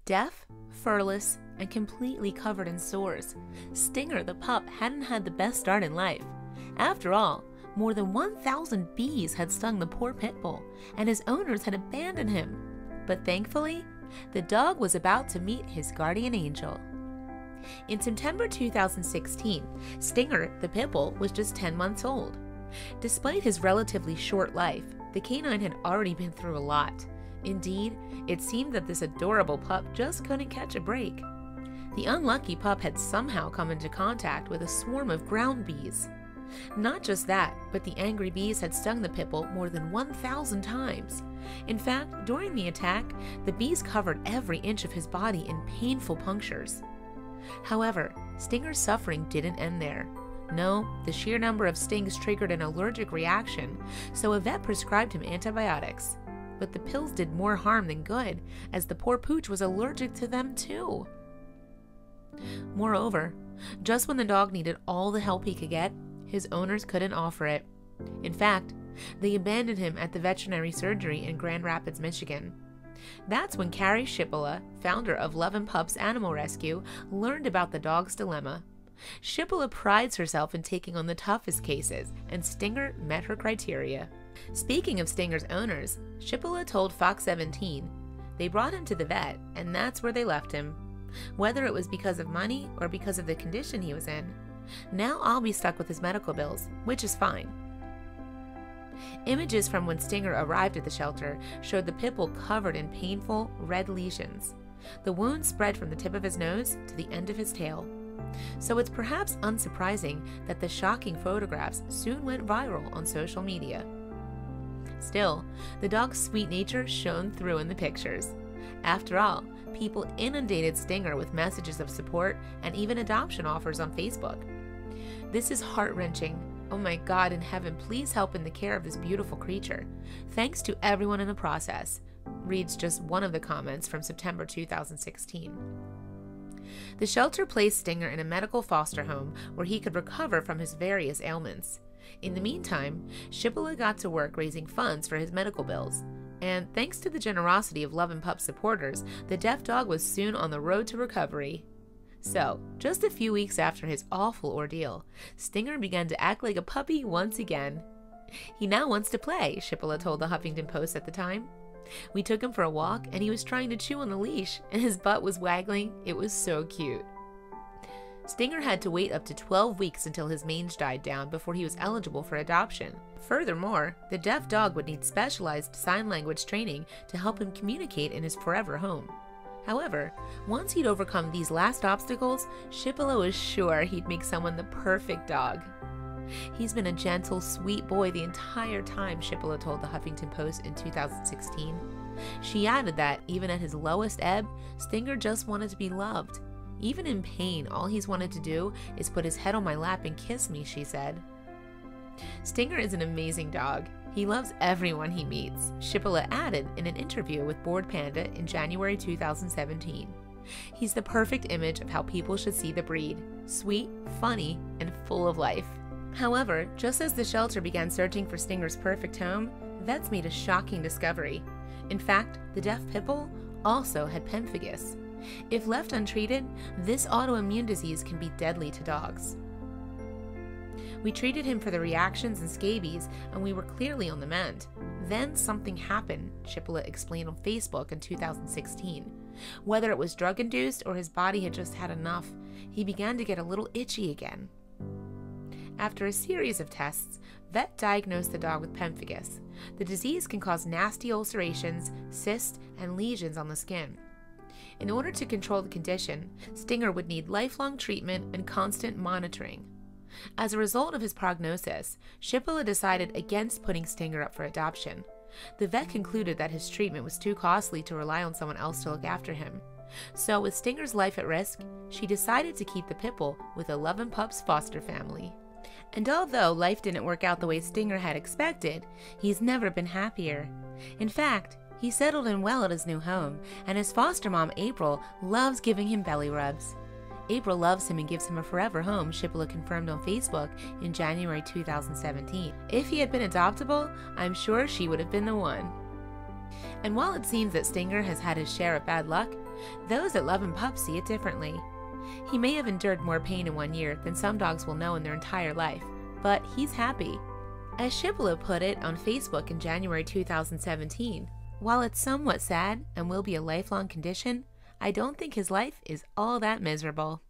Deaf, furless, and completely covered in sores, Stinger the pup hadn't had the best start in life. After all, more than 1,000 bees had stung the poor pit bull, and his owners had abandoned him. But thankfully, the dog was about to meet his guardian angel. In September 2016, Stinger the pit bull was just 10 months old. Despite his relatively short life, the canine had already been through a lot. Indeed, it seemed that this adorable pup just couldn't catch a break. The unlucky pup had somehow come into contact with a swarm of ground bees. Not just that, but the angry bees had stung the pit bull more than 1,000 times. In fact, during the attack, the bees covered every inch of his body in painful punctures. However, Stinger's suffering didn't end there. No, the sheer number of stings triggered an allergic reaction, so a vet prescribed him antibiotics. But the pills did more harm than good, as the poor pooch was allergic to them too. Moreover, just when the dog needed all the help he could get, his owners couldn't offer it. In fact, they abandoned him at the veterinary surgery in Grand Rapids, Michigan. That's when Carrie Schipola, founder of Love and Pups Animal Rescue, learned about the dog's dilemma. Schipola prides herself in taking on the toughest cases, and Stinger met her criteria. Speaking of Stinger's owners, Schipola told Fox 17 they brought him to the vet, and that's where they left him. Whether it was because of money or because of the condition he was in, now I'll be stuck with his medical bills, which is fine. Images from when Stinger arrived at the shelter showed the pit bull covered in painful, red lesions. The wounds spread from the tip of his nose to the end of his tail. So it's perhaps unsurprising that the shocking photographs soon went viral on social media. Still, the dog's sweet nature shone through in the pictures. After all, people inundated Stinger with messages of support and even adoption offers on Facebook. This is heart-wrenching. Oh my God in heaven, please help in the care of this beautiful creature. Thanks to everyone in the process, reads just one of the comments from September 2016. The shelter placed Stinger in a medical foster home where he could recover from his various ailments. In the meantime, Schipola got to work raising funds for his medical bills. And thanks to the generosity of Love and Pup supporters, the deaf dog was soon on the road to recovery. So, just a few weeks after his awful ordeal, Stinger began to act like a puppy once again. He now wants to play, Schipola told the Huffington Post at the time. We took him for a walk and he was trying to chew on the leash and his butt was waggling. It was so cute. Stinger had to wait up to 12 weeks until his mange died down before he was eligible for adoption. Furthermore, the deaf dog would need specialized sign language training to help him communicate in his forever home. However, once he'd overcome these last obstacles, Schipola was sure he'd make someone the perfect dog. He's been a gentle, sweet boy the entire time, Schipola told the Huffington Post in 2016. She added that, even at his lowest ebb, Stinger just wanted to be loved. Even in pain, all he's wanted to do is put his head on my lap and kiss me, she said. Stinger is an amazing dog. He loves everyone he meets, Schipola added in an interview with Bored Panda in January 2017. He's the perfect image of how people should see the breed: sweet, funny, and full of life. However, just as the shelter began searching for Stinger's perfect home, vets made a shocking discovery. In fact, the deaf pit bull also had pemphigus. If left untreated, this autoimmune disease can be deadly to dogs. We treated him for the reactions and scabies, and we were clearly on the mend. Then something happened, Schipola explained on Facebook in 2016. Whether it was drug-induced or his body had just had enough, he began to get a little itchy again. After a series of tests, vet diagnosed the dog with pemphigus. The disease can cause nasty ulcerations, cysts, and lesions on the skin. In order to control the condition, Stinger would need lifelong treatment and constant monitoring. As a result of his prognosis, Schipola decided against putting Stinger up for adoption. The vet concluded that his treatment was too costly to rely on someone else to look after him. So with Stinger's life at risk, she decided to keep the pit bull with a Love and Pups foster family. And although life didn't work out the way Stinger had expected, he's never been happier. In fact, he settled in well at his new home, and his foster mom, April, loves giving him belly rubs. April loves him and gives him a forever home, Schipola confirmed on Facebook in January 2017. If he had been adoptable, I'm sure she would have been the one. And while it seems that Stinger has had his share of bad luck, those that love him pups see it differently. He may have endured more pain in 1 year than some dogs will know in their entire life, but he's happy. As Shibboleth put it on Facebook in January 2017, while it's somewhat sad and will be a lifelong condition, I don't think his life is all that miserable.